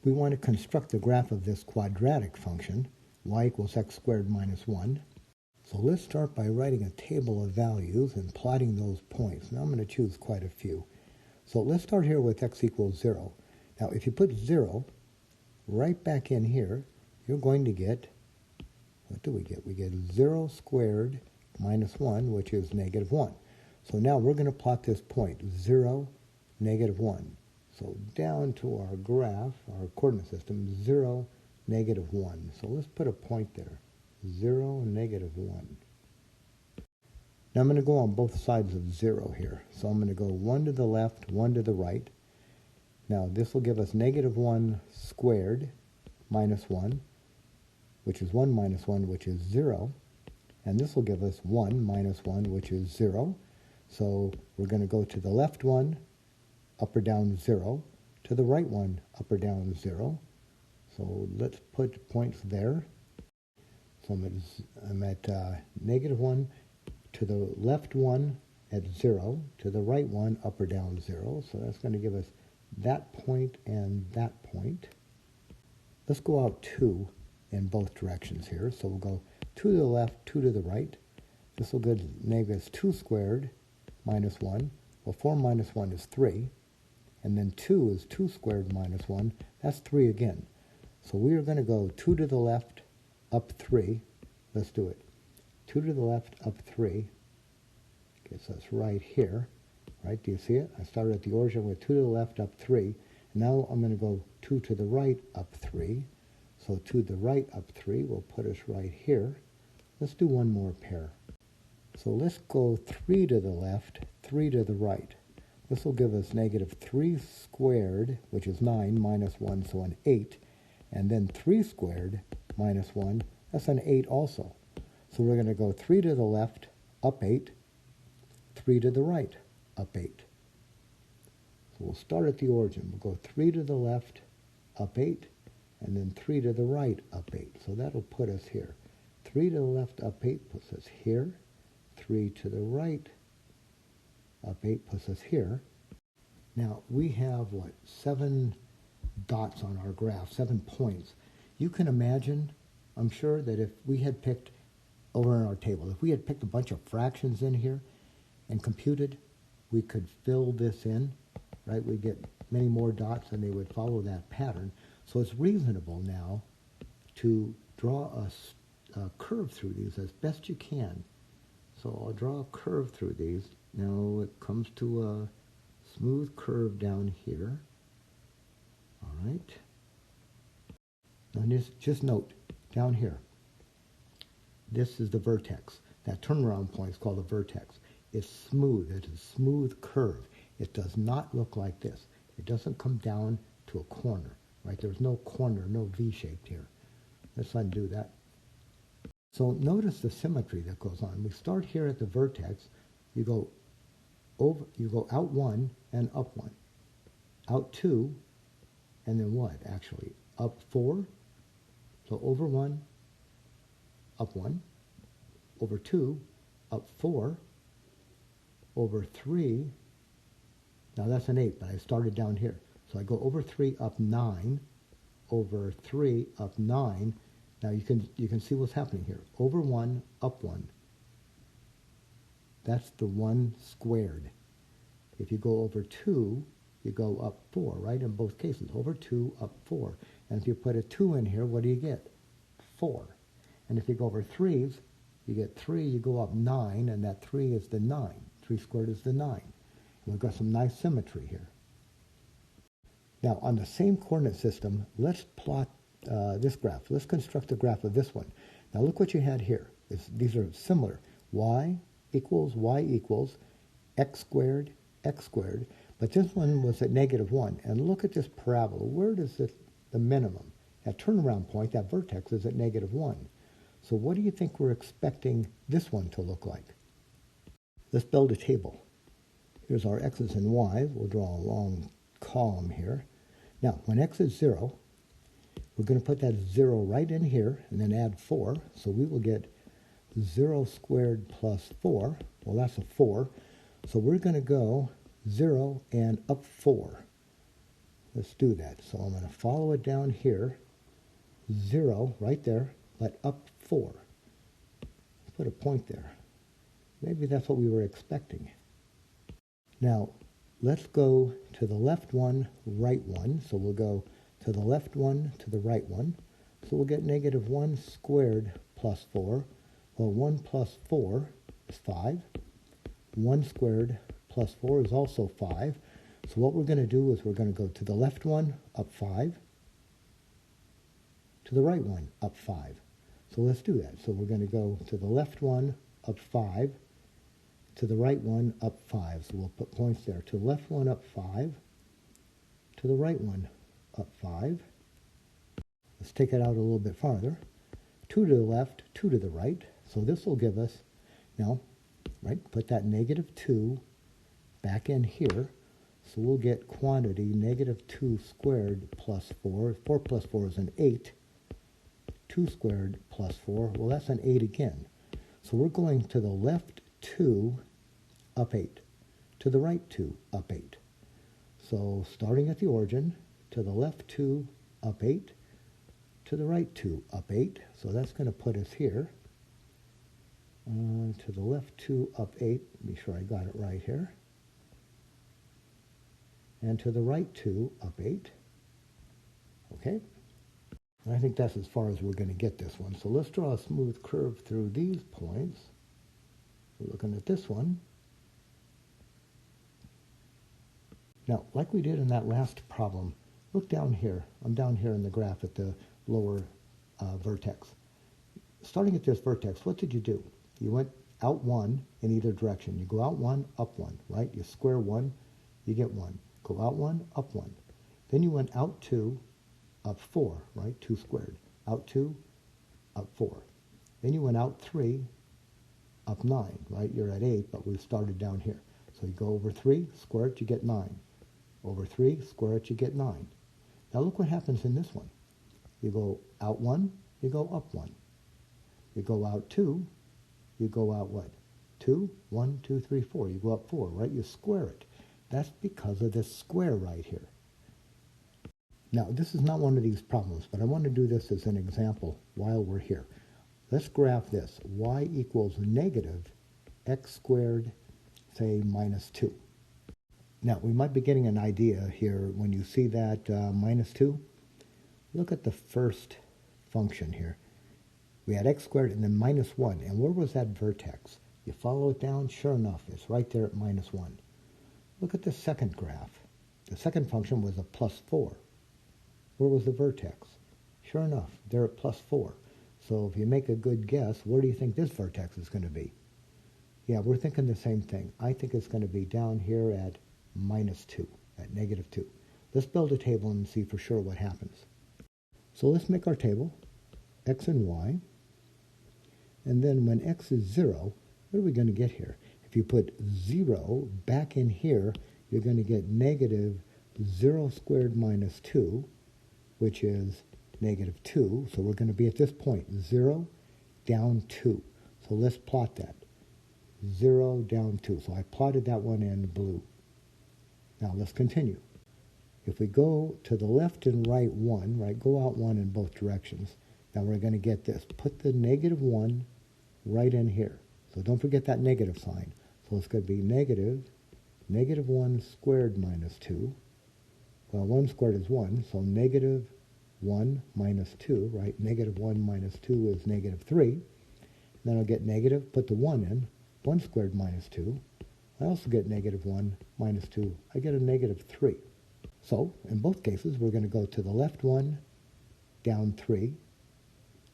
We want to construct the graph of this quadratic function, y equals x squared minus 1. So let's start by writing a table of values and plotting those points. Now I'm going to choose quite a few. So let's start here with x equals 0. Now if you put 0 right back in here, you're going to get, what do we get? We get 0 squared minus 1, which is negative 1. So now we're going to plot this point, 0, negative 1. So down to our graph, our coordinate system, 0, negative 1. So let's put a point there, 0, negative 1. Now I'm going to go on both sides of 0 here. So I'm going to go 1 to the left, 1 to the right. Now this will give us negative 1 squared minus 1, which is 1 minus 1, which is 0. And this will give us 1 minus 1, which is 0. So we're going to go to the left one, up or down 0, to the right one, up or down 0. So let's put points there. So I'm at negative 1, to the left one at 0, to the right one, up or down 0. So that's going to give us that point and that point. Let's go out 2 in both directions here. So we'll go 2 to the left, 2 to the right. This will give negative 2 squared minus 1. Well, 4 minus 1 is 3. And then 2 is 2 squared minus 1. That's 3 again. So we are going to go 2 to the left, up 3. Let's do it. 2 to the left, up 3. Gets us right here. Right? Do you see it? I started at the origin with 2 to the left, up 3. And now I'm going to go 2 to the right, up 3. So 2 to the right, up 3 will put us right here. Let's do one more pair. So let's go 3 to the left, 3 to the right. This will give us negative 3 squared, which is 9, minus 1, so an 8. And then 3 squared minus 1, that's an 8 also. So we're going to go 3 to the left, up 8, 3 to the right, up 8. So we'll start at the origin. We'll go 3 to the left, up 8, and then 3 to the right, up 8. So that'll put us here. 3 to the left, up 8 puts us here. 3 to the right, up 8 puts us here. Now we have, 7 dots on our graph, 7 points. You can imagine, I'm sure, that if we had picked, over in our table, if we had picked a bunch of fractions in here and computed, we could fill this in, right? We'd get many more dots and they would follow that pattern. So it's reasonable now to draw a curve through these as best you can. So I'll draw a curve through these. Now it comes to a smooth curve down here. All right. Now just note, down here, this is the vertex. That turnaround point is called the vertex. It's smooth. It's a smooth curve. It does not look like this. It doesn't come down to a corner, right? There's no corner, no V-shaped here. Let's undo that. So notice the symmetry that goes on. We start here at the vertex. You go out 1 and up 1. Out 2, and then what, actually? Up 4. So over 1, up 1. Over 2, up 4. Over 3. Now that's an 8, but I started down here. So I go over 3, up 9. Over 3, up 9. Now you can see what's happening here. Over 1, up 1. That's the 1 squared. If you go over 2, you go up 4, right? In both cases, over 2, up 4. And if you put a 2 in here, what do you get? 4. And if you go over 3s, you get 3, you go up 9, and that 3 is the 9. 3 squared is the 9. And we've got some nice symmetry here. Now, on the same coordinate system, let's plot this graph. Let's construct a graph of this one. Now look what you had here. These are similar. Y equals x squared, but this one was at negative 1. And look at this parabola. Where does the minimum? That turnaround point, that vertex, is at negative 1. So what do you think we're expecting this one to look like? Let's build a table. Here's our x's and y's. We'll draw a long column here. Now, when x is 0, we're going to put that 0 right in here and then add 4. So we will get 0 squared plus 4. Well, that's a 4. So we're going to go 0 and up 4. Let's do that. So I'm going to follow it down here. 0 right there, but up 4. Put a point there. Maybe that's what we were expecting. Now, let's go to the left one, right one. So we'll go to the left one, to the right one. So we'll get negative 1 squared plus 4. Well, 1 plus 4 is 5. 1 squared plus 4 is also 5. So what we're going to do is we're going to go to the left one, up 5. To the right one, up 5. So let's do that. So we're going to go to the left one, up 5. To the right one, up 5. So we'll put points there. To the left one, up 5. To the right one, up 5. Let's take it out a little bit farther. 2 to the left, 2 to the right. So this will give us, now, right, put that negative 2 back in here. So we'll get quantity negative 2 squared plus 4. 4 plus 4 is an 8. 2 squared plus 4, well, that's an 8 again. So we're going to the left 2, up 8. To the right 2, up 8. So starting at the origin, to the left 2, up 8. To the right 2, up 8. So that's going to put us here. To the left 2, up 8. Be sure I got it right here. And to the right 2, up 8. Okay. I think that's as far as we're going to get this one. So let's draw a smooth curve through these points. We're looking at this one. Now, like we did in that last problem, look down here. I'm down here in the graph at the lower vertex. Starting at this vertex, what did you do? You went out 1 in either direction. You go out 1, up 1, right? You square 1, you get 1. Go out 1, up 1. Then you went out 2, up 4, right? 2 squared. Out 2, up 4. Then you went out 3, up 9, right? You're at 8, but we've started down here. So you go over 3, square it, you get 9. Over 3, square it, you get 9. Now look what happens in this one. You go out 1, you go up 1. You go out 2, you go out what? 2, 1, 2, 3, 4. You go up 4, right? You square it. That's because of this square right here. Now, this is not one of these problems, but I want to do this as an example while we're here. Let's graph this. Y equals negative x squared, say, minus 2. Now, we might be getting an idea here when you see that minus 2. Look at the first function here. We had x squared and then minus 1. And where was that vertex? You follow it down, sure enough, it's right there at minus 1. Look at the second graph. The second function was a plus 4. Where was the vertex? Sure enough, they're at plus 4. So if you make a good guess, where do you think this vertex is going to be? Yeah, we're thinking the same thing. I think it's going to be down here at minus 2, at negative 2. Let's build a table and see for sure what happens. So let's make our table, x and y. And then when x is 0, what are we going to get here? If you put 0 back in here, you're going to get negative 0 squared minus 2, which is negative 2. So we're going to be at this point, 0 down 2. So let's plot that. 0 down 2. So I plotted that one in blue. Now let's continue. If we go to the left and right 1, right, go out 1 in both directions, now we're going to get this. Put the negative 1 right in here. So don't forget that negative sign. So it's going to be negative 1 squared minus 2. Well, 1 squared is 1, so negative 1 minus 2, right? Negative 1 minus 2 is negative 3. Then I'll get negative, put the 1 in. 1 squared minus 2. I also get negative 1 minus 2. I get a negative 3. So, in both cases, we're going to go to the left 1, down 3,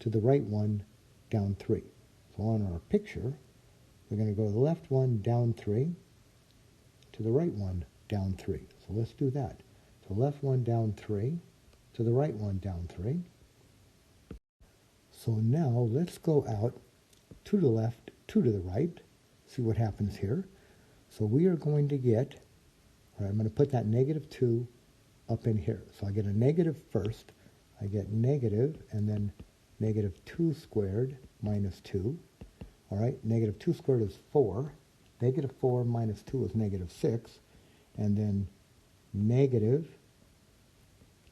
to the right 1, down 3. So on our picture, we're going to go to the left 1, down 3, to the right 1, down 3. So let's do that. So left 1, down 3, to the right 1, down 3. So now let's go out 2 to the left, 2 to the right, see what happens here. So we are going to get, all right, I'm going to put that negative 2 up in here. So I get a negative first. I get negative, and then negative 2 squared minus 2. All right, negative 2 squared is 4. Negative 4 minus 2 is negative 6. And then negative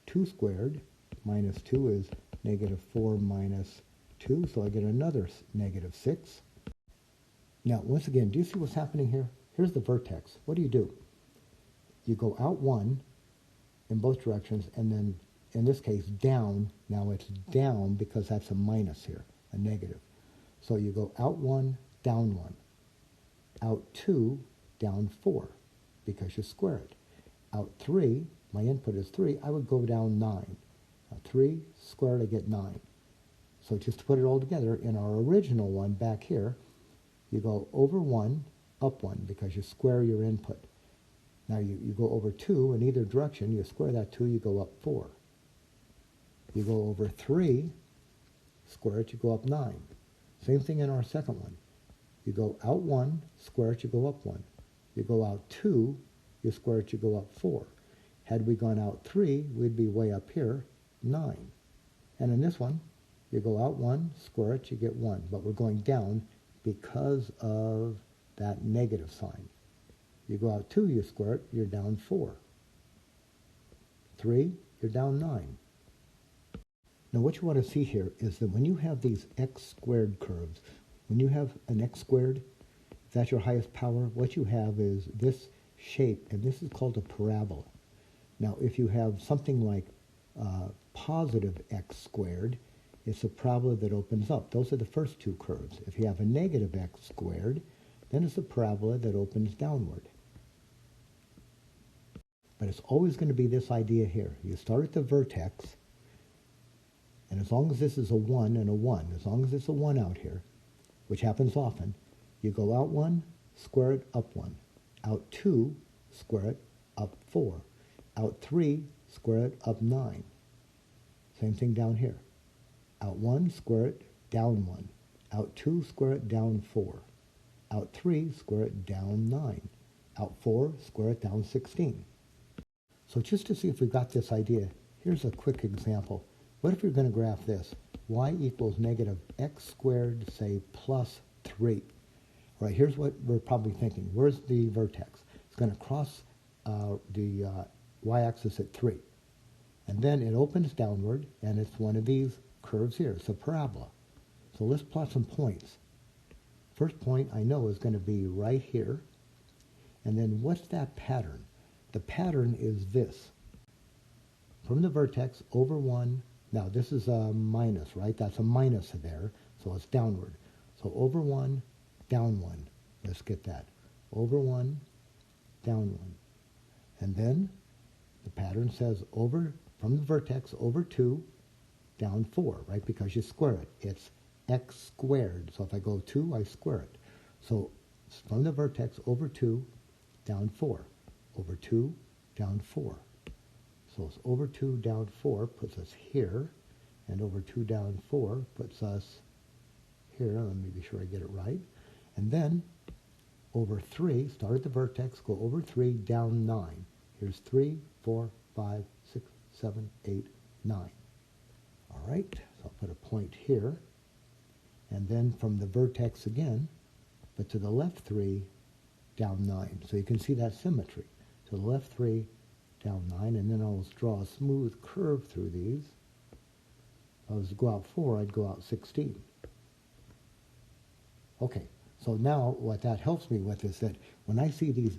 2 squared minus 2 is negative 4 minus 2, so I get another negative 6. Now, once again, do you see what's happening here? Here's the vertex. What do? You go out 1 in both directions, and then, in this case, down. Now it's down because that's a minus here, a negative. So you go out 1, down 1. Out 2, down 4, because you square it. Out 3, my input is 3, I would go down 9. 3 squared, I get 9. So just to put it all together, in our original one back here, you go over 1, up 1, because you square your input. Now you go over 2 in either direction, you square that 2, you go up 4. You go over 3, square it, you go up 9. Same thing in our second one. You go out 1, square it, you go up 1. You go out 2, you square it, you go up 4. Had we gone out 3, we'd be way up here, 9. And in this one, you go out 1, square it, you get 1. But we're going down because of that negative sign. You go out 2, you square it, you're down 4. 3, you're down 9. Now what you want to see here is that when you have these x squared curves, when you have an x squared, if that's your highest power, what you have is this shape, and this is called a parabola. Now if you have something like positive x squared, it's a parabola that opens up. Those are the first two curves. If you have a negative x squared, then it's a parabola that opens downward. But it's always going to be this idea here. You start at the vertex, and as long as this is a 1 and a 1, as long as it's a 1 out here, which happens often, you go out 1, square it, up 1. Out 2, square it, up 4. Out 3, square it, up 9. Same thing down here. Out 1, square it, down 1. Out 2, square it, down 4. Out 3, square it, down 9. Out 4, square it, down 16. So just to see if we got this idea, here's a quick example. What if you're going to graph this? Y equals negative x squared, say, plus 3. All right, here's what we're probably thinking. Where's the vertex? It's going to cross the y-axis at 3. And then it opens downward, and it's one of these curves here. It's a parabola. So let's plot some points. First point I know is going to be right here. And then what's that pattern? The pattern is this. From the vertex over 1, now this is a minus, right? That's a minus there, so it's downward. So over 1, down 1. Let's get that. Over 1, down 1. And then the pattern says over, from the vertex over 2, down 4, right? Because you square it. It's x squared. So if I go 2, I square it. So from the vertex over 2, down 4. Over 2, down 4. So it's over 2, down 4 puts us here. And over 2, down 4 puts us here. Let me be sure I get it right. And then over 3, start at the vertex, go over 3, down 9. Here's 3, 4, 5, 6, 7, 8, 9. All right, so I'll put a point here. And then from the vertex again, but to the left 3, down 9. So you can see that symmetry. To the left 3, down 9, and then I'll draw a smooth curve through these. If I was to go out 4, I'd go out 16. Okay, so now what that helps me with is that when I see these